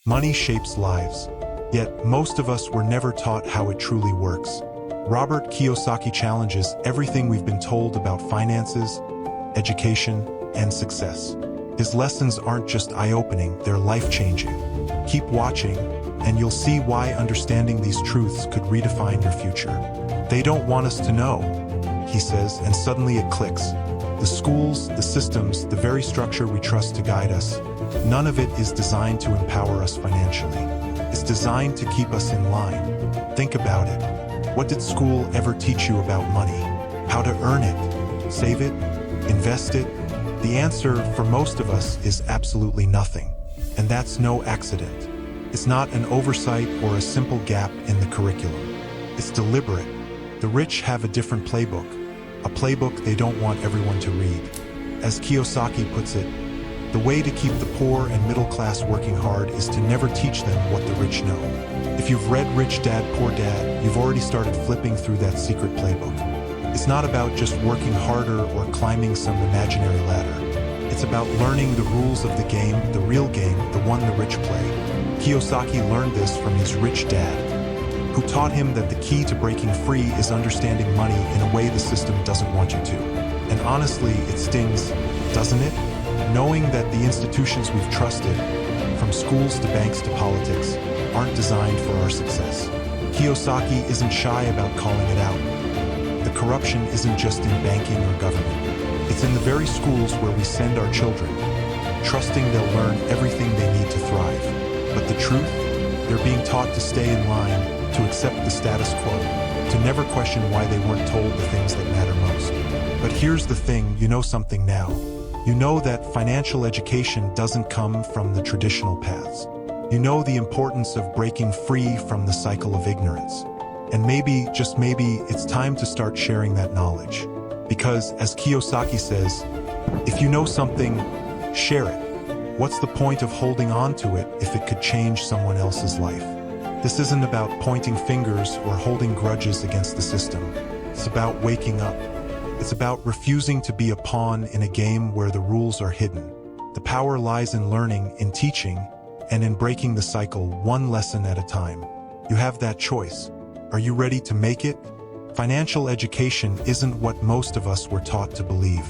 Money shapes lives, yet most of us were never taught how it truly works. Robert Kiyosaki challenges everything we've been told about finances, education, and success. His lessons aren't just eye-opening, they're life-changing. Keep watching, and you'll see why understanding these truths could redefine your future. They don't want us to know, he says, and suddenly it clicks. The schools, the systems, the very structure we trust to guide us, none of it is designed to empower us financially. It's designed to keep us in line. Think about it. What did school ever teach you about money? How to earn it? Save it? Invest it? The answer for most of us is absolutely nothing. And that's no accident. It's not an oversight or a simple gap in the curriculum. It's deliberate. The rich have a different playbook, a playbook they don't want everyone to read. As Kiyosaki puts it, the way to keep the poor and middle class working hard is to never teach them what the rich know. If you've read Rich Dad, Poor Dad, you've already started flipping through that secret playbook. It's not about just working harder or climbing some imaginary ladder. It's about learning the rules of the game, the real game, the one the rich play. Kiyosaki learned this from his rich dad, who taught him that the key to breaking free is understanding money in a way the system doesn't want you to. And honestly, it stings, doesn't it? Knowing that the institutions we've trusted, from schools to banks to politics, aren't designed for our success. Kiyosaki isn't shy about calling it out. The corruption isn't just in banking or government. It's in the very schools where we send our children, trusting they'll learn everything they need to thrive. But the truth? They're being taught to stay in line, to accept the status quo, to never question why they weren't told the things that matter most. But here's the thing, you know something now. You know that financial education doesn't come from the traditional paths. You know the importance of breaking free from the cycle of ignorance. And maybe, just maybe, it's time to start sharing that knowledge. Because, as Kiyosaki says, if you know something, share it. What's the point of holding on to it if it could change someone else's life? This isn't about pointing fingers or holding grudges against the system. It's about waking up. It's about refusing to be a pawn in a game where the rules are hidden. The power lies in learning, in teaching, and in breaking the cycle one lesson at a time. You have that choice. Are you ready to make it? Financial education isn't what most of us were taught to believe.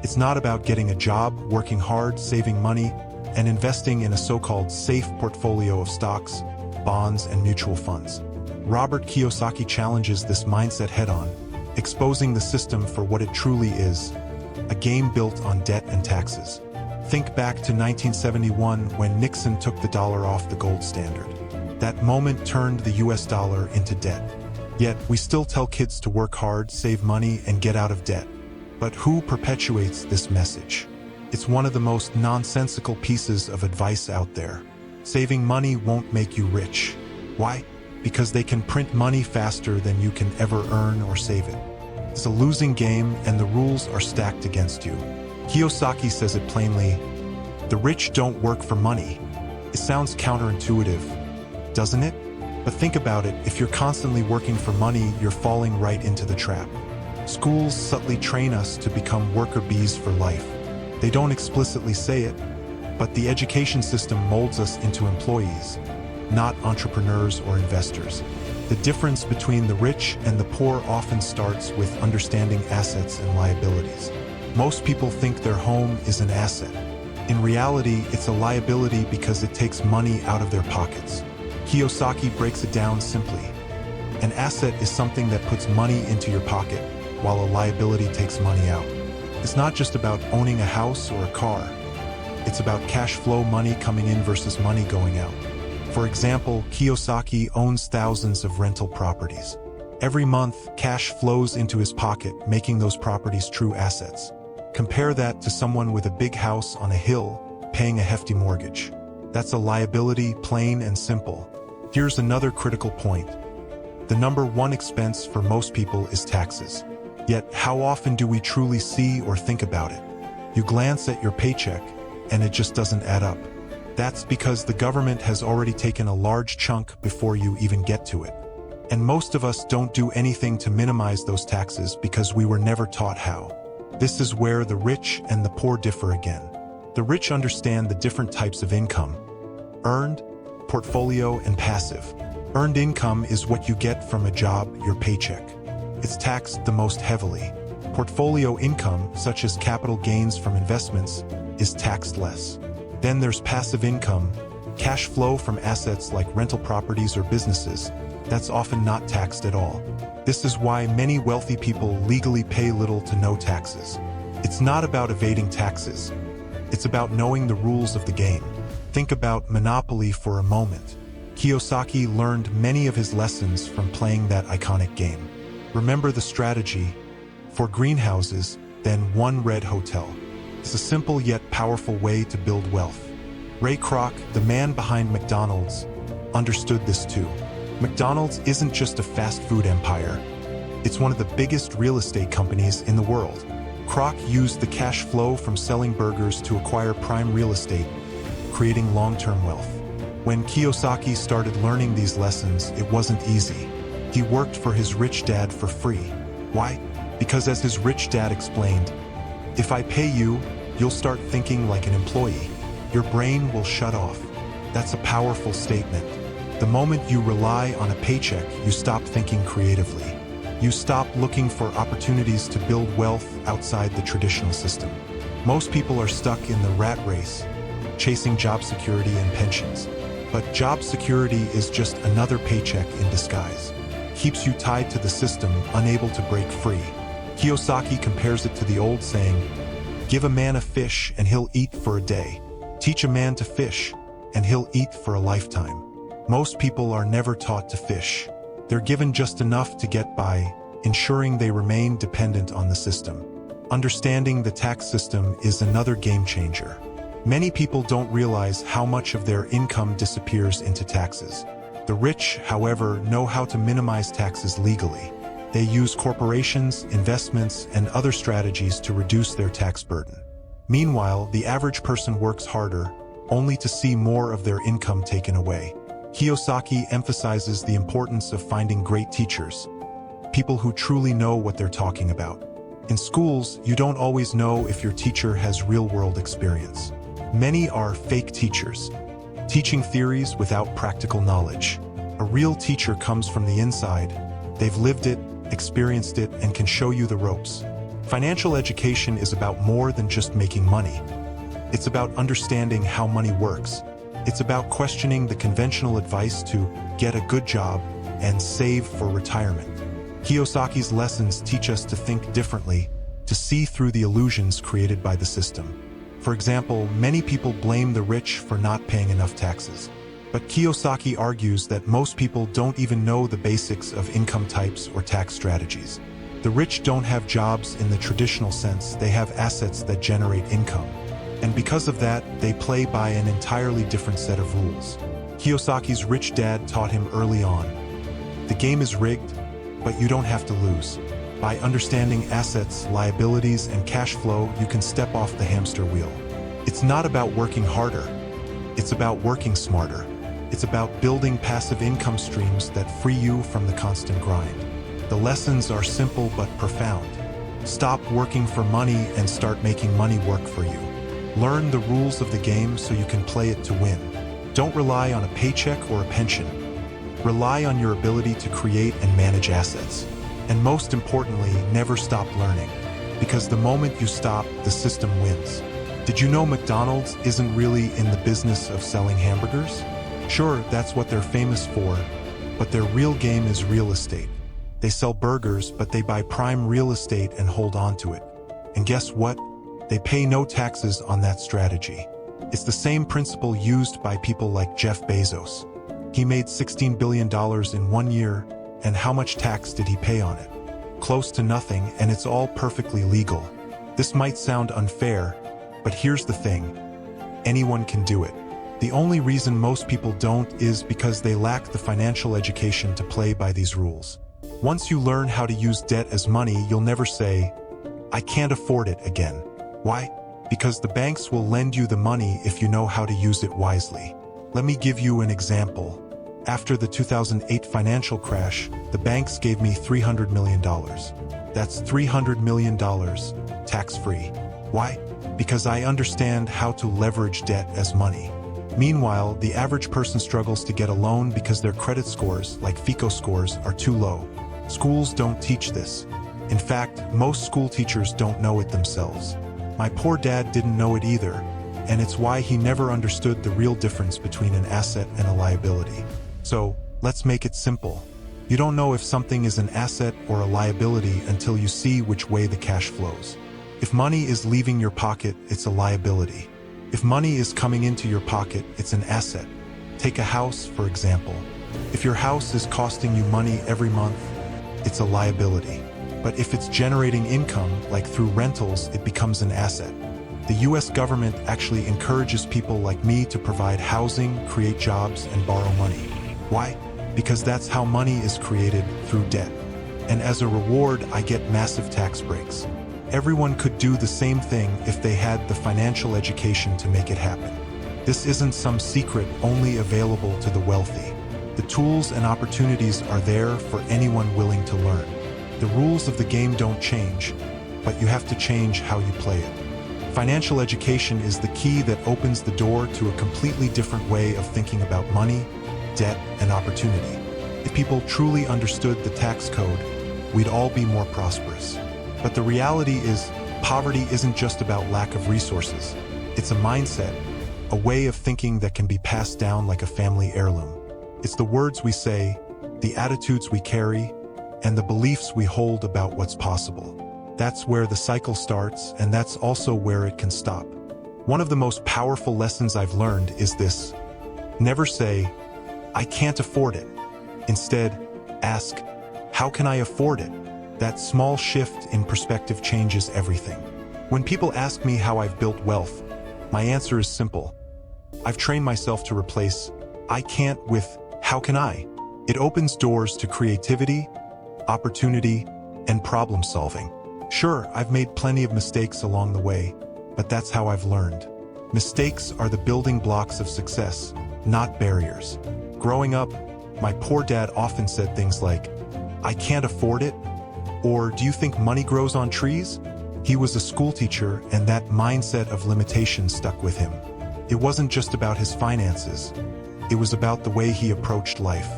It's not about getting a job, working hard, saving money, and investing in a so-called safe portfolio of stocks, bonds, and mutual funds. Robert Kiyosaki challenges this mindset head-on, exposing the system for what it truly is, a game built on debt and taxes. Think back to 1971 when Nixon took the dollar off the gold standard. That moment turned the US dollar into debt. Yet, we still tell kids to work hard, save money, and get out of debt. But who perpetuates this message? It's one of the most nonsensical pieces of advice out there. Saving money won't make you rich. Why? Because they can print money faster than you can ever earn or save it. It's a losing game, and the rules are stacked against you. Kiyosaki says it plainly, the rich don't work for money. It sounds counterintuitive, doesn't it? But think about it, if you're constantly working for money, you're falling right into the trap. Schools subtly train us to become worker bees for life. They don't explicitly say it, but the education system molds us into employees, not entrepreneurs or investors. The difference between the rich and the poor often starts with understanding assets and liabilities. Most people think their home is an asset. In reality, it's a liability because it takes money out of their pockets. Kiyosaki breaks it down simply. An asset is something that puts money into your pocket, while a liability takes money out. It's not just about owning a house or a car. It's about cash flow money coming in versus money going out. For example, Kiyosaki owns thousands of rental properties. Every month, cash flows into his pocket, making those properties true assets. Compare that to someone with a big house on a hill, paying a hefty mortgage. That's a liability, plain and simple. Here's another critical point. The number one expense for most people is taxes. Yet, how often do we truly see or think about it? You glance at your paycheck, and it just doesn't add up. That's because the government has already taken a large chunk before you even get to it. And most of us don't do anything to minimize those taxes because we were never taught how. This is where the rich and the poor differ again. The rich understand the different types of income: earned, portfolio, and passive. Earned income is what you get from a job, your paycheck. It's taxed the most heavily. Portfolio income, such as capital gains from investments, is taxed less. Then there's passive income, cash flow from assets like rental properties or businesses, that's often not taxed at all. This is why many wealthy people legally pay little to no taxes. It's not about evading taxes. It's about knowing the rules of the game. Think about Monopoly for a moment. Kiyosaki learned many of his lessons from playing that iconic game. Remember the strategy: for greenhouses, then one red hotel. It's a simple yet powerful way to build wealth. Ray Kroc, the man behind McDonald's, understood this too. McDonald's isn't just a fast food empire. It's one of the biggest real estate companies in the world. Kroc used the cash flow from selling burgers to acquire prime real estate, creating long-term wealth. When Kiyosaki started learning these lessons, it wasn't easy. He worked for his rich dad for free. Why? Because as his rich dad explained, if I pay you, you'll start thinking like an employee. Your brain will shut off. That's a powerful statement. The moment you rely on a paycheck, you stop thinking creatively. You stop looking for opportunities to build wealth outside the traditional system. Most people are stuck in the rat race, chasing job security and pensions. But job security is just another paycheck in disguise. Keeps you tied to the system, unable to break free. Kiyosaki compares it to the old saying, give a man a fish and he'll eat for a day. Teach a man to fish and he'll eat for a lifetime. Most people are never taught to fish. They're given just enough to get by, ensuring they remain dependent on the system. Understanding the tax system is another game changer. Many people don't realize how much of their income disappears into taxes. The rich, however, know how to minimize taxes legally. They use corporations, investments, and other strategies to reduce their tax burden. Meanwhile, the average person works harder, only to see more of their income taken away. Kiyosaki emphasizes the importance of finding great teachers, people who truly know what they're talking about. In schools, you don't always know if your teacher has real-world experience. Many are fake teachers, teaching theories without practical knowledge. A real teacher comes from the inside. They've lived it, experienced it, and can show you the ropes. Financial education is about more than just making money. It's about understanding how money works. It's about questioning the conventional advice to get a good job and save for retirement. Kiyosaki's lessons teach us to think differently, to see through the illusions created by the system. For example, many people blame the rich for not paying enough taxes. But Kiyosaki argues that most people don't even know the basics of income types or tax strategies. The rich don't have jobs in the traditional sense, they have assets that generate income. And because of that, they play by an entirely different set of rules. Kiyosaki's rich dad taught him early on. The game is rigged, but you don't have to lose. By understanding assets, liabilities, and cash flow, you can step off the hamster wheel. It's not about working harder. It's about working smarter. It's about building passive income streams that free you from the constant grind. The lessons are simple but profound. Stop working for money and start making money work for you. Learn the rules of the game so you can play it to win. Don't rely on a paycheck or a pension. Rely on your ability to create and manage assets. And most importantly, never stop learning. Because the moment you stop, the system wins. Did you know McDonald's isn't really in the business of selling hamburgers? Sure, that's what they're famous for, but their real game is real estate. They sell burgers, but they buy prime real estate and hold on to it. And guess what? They pay no taxes on that strategy. It's the same principle used by people like Jeff Bezos. He made $16 billion in 1 year, and how much tax did he pay on it? Close to nothing, and it's all perfectly legal. This might sound unfair, but here's the thing. Anyone can do it. The only reason most people don't is because they lack the financial education to play by these rules. Once you learn how to use debt as money, you'll never say, I can't afford it again. Why? Because the banks will lend you the money if you know how to use it wisely. Let me give you an example. After the 2008 financial crash, the banks gave me $300 million. That's $300 million, tax-free. Why? Because I understand how to leverage debt as money. Meanwhile, the average person struggles to get a loan because their credit scores, like FICO scores, are too low. Schools don't teach this. In fact, most school teachers don't know it themselves. My poor dad didn't know it either, and it's why he never understood the real difference between an asset and a liability. So, let's make it simple. You don't know if something is an asset or a liability until you see which way the cash flows. If money is leaving your pocket, it's a liability. If money is coming into your pocket, it's an asset. Take a house, for example. If your house is costing you money every month, it's a liability. But if it's generating income, like through rentals, it becomes an asset. The US government actually encourages people like me to provide housing, create jobs, and borrow money. Why? Because that's how money is created, through debt. And as a reward, I get massive tax breaks. Everyone could do the same thing if they had the financial education to make it happen. This isn't some secret only available to the wealthy. The tools and opportunities are there for anyone willing to learn. The rules of the game don't change, but you have to change how you play it. Financial education is the key that opens the door to a completely different way of thinking about money, debt, and opportunity. If people truly understood the tax code, we'd all be more prosperous. But the reality is, poverty isn't just about lack of resources. It's a mindset, a way of thinking that can be passed down like a family heirloom. It's the words we say, the attitudes we carry, and the beliefs we hold about what's possible. That's where the cycle starts, and that's also where it can stop. One of the most powerful lessons I've learned is this: never say, "I can't afford it." Instead, ask, "How can I afford it?" That small shift in perspective changes everything. When people ask me how I've built wealth, my answer is simple. I've trained myself to replace "I can't" with "How can I?" It opens doors to creativity, opportunity, and problem solving. Sure, I've made plenty of mistakes along the way, but that's how I've learned. Mistakes are the building blocks of success, not barriers. Growing up, my poor dad often said things like, "I can't afford it," or "Do you think money grows on trees?" He was a school teacher, and that mindset of limitation stuck with him. It wasn't just about his finances. It was about the way he approached life.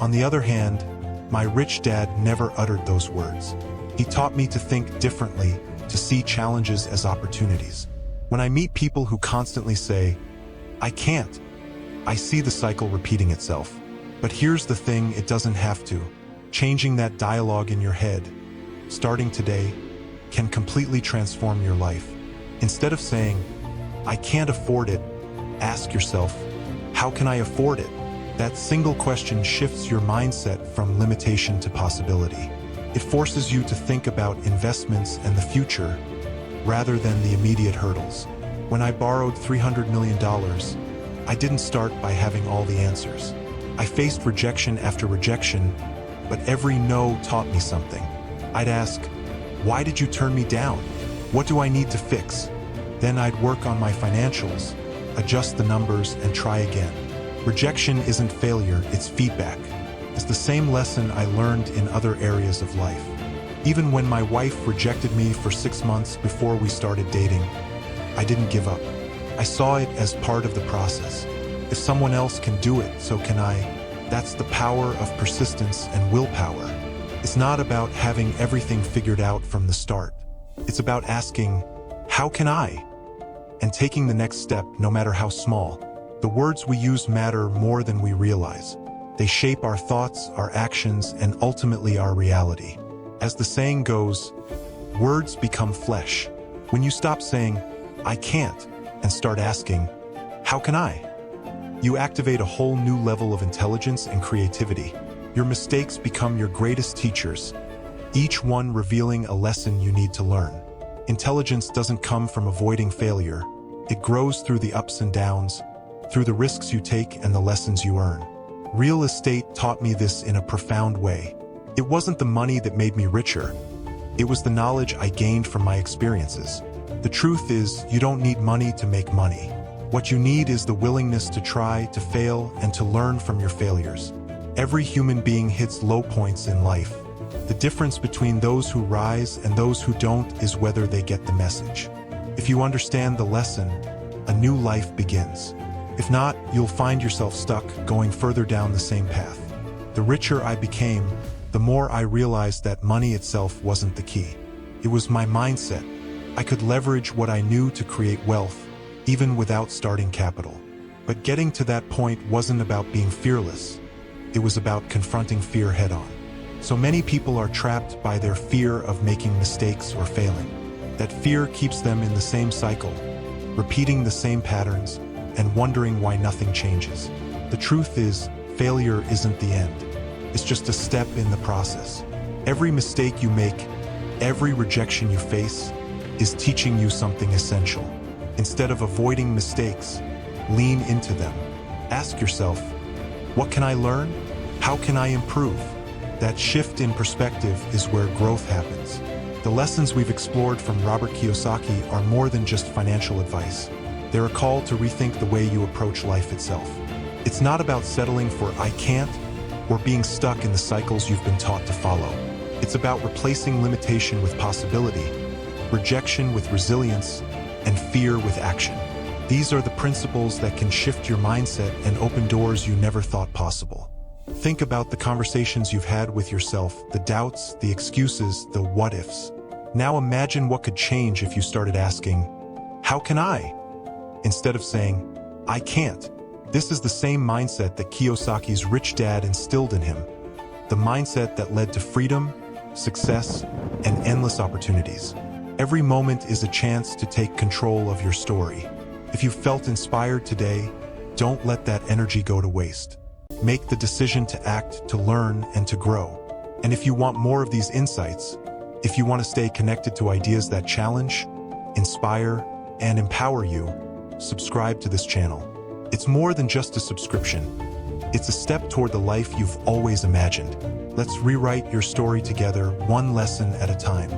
On the other hand, my rich dad never uttered those words. He taught me to think differently, to see challenges as opportunities. When I meet people who constantly say, "I can't," I see the cycle repeating itself. But here's the thing, it doesn't have to. Changing that dialogue in your head, starting today, can completely transform your life. Instead of saying, "I can't afford it," ask yourself, "How can I afford it?" That single question shifts your mindset from limitation to possibility. It forces you to think about investments and the future, rather than the immediate hurdles. When I borrowed $300 million, I didn't start by having all the answers. I faced rejection after rejection, but every no taught me something. I'd ask, "Why did you turn me down? What do I need to fix?" Then I'd work on my financials, adjust the numbers, and try again. Rejection isn't failure, it's feedback. It's the same lesson I learned in other areas of life. Even when my wife rejected me for 6 months before we started dating, I didn't give up. I saw it as part of the process. If someone else can do it, so can I. That's the power of persistence and willpower. It's not about having everything figured out from the start. It's about asking, "How can I?" and taking the next step, no matter how small. The words we use matter more than we realize. They shape our thoughts, our actions, and ultimately our reality. As the saying goes, words become flesh. When you stop saying, "I can't," and start asking, "How can I?" you activate a whole new level of intelligence and creativity. Your mistakes become your greatest teachers, each one revealing a lesson you need to learn. Intelligence doesn't come from avoiding failure. It grows through the ups and downs, through the risks you take and the lessons you earn. Real estate taught me this in a profound way. It wasn't the money that made me richer. It was the knowledge I gained from my experiences. The truth is, you don't need money to make money. What you need is the willingness to try, to fail, and to learn from your failures. Every human being hits low points in life. The difference between those who rise and those who don't is whether they get the message. If you understand the lesson, a new life begins. If not, you'll find yourself stuck going further down the same path. The richer I became, the more I realized that money itself wasn't the key. It was my mindset. I could leverage what I knew to create wealth, even without starting capital. But getting to that point wasn't about being fearless. It was about confronting fear head-on. So many people are trapped by their fear of making mistakes or failing. That fear keeps them in the same cycle, repeating the same patterns, and wondering why nothing changes. The truth is, failure isn't the end. It's just a step in the process. Every mistake you make, every rejection you face, is teaching you something essential. Instead of avoiding mistakes, lean into them. Ask yourself, what can I learn? How can I improve? That shift in perspective is where growth happens. The lessons we've explored from Robert Kiyosaki are more than just financial advice. They're a call to rethink the way you approach life itself. It's not about settling for "I can't" or being stuck in the cycles you've been taught to follow. It's about replacing limitation with possibility, rejection with resilience, and fear with action. These are the principles that can shift your mindset and open doors you never thought possible. Think about the conversations you've had with yourself, the doubts, the excuses, the what-ifs. Now imagine what could change if you started asking, "How can I?" instead of saying, "I can't." This is the same mindset that Kiyosaki's rich dad instilled in him, the mindset that led to freedom, success, and endless opportunities. Every moment is a chance to take control of your story. If you felt inspired today, don't let that energy go to waste. Make the decision to act, to learn, and to grow. And if you want more of these insights, if you want to stay connected to ideas that challenge, inspire, and empower you, subscribe to this channel. It's more than just a subscription. It's a step toward the life you've always imagined. Let's rewrite your story together, one lesson at a time.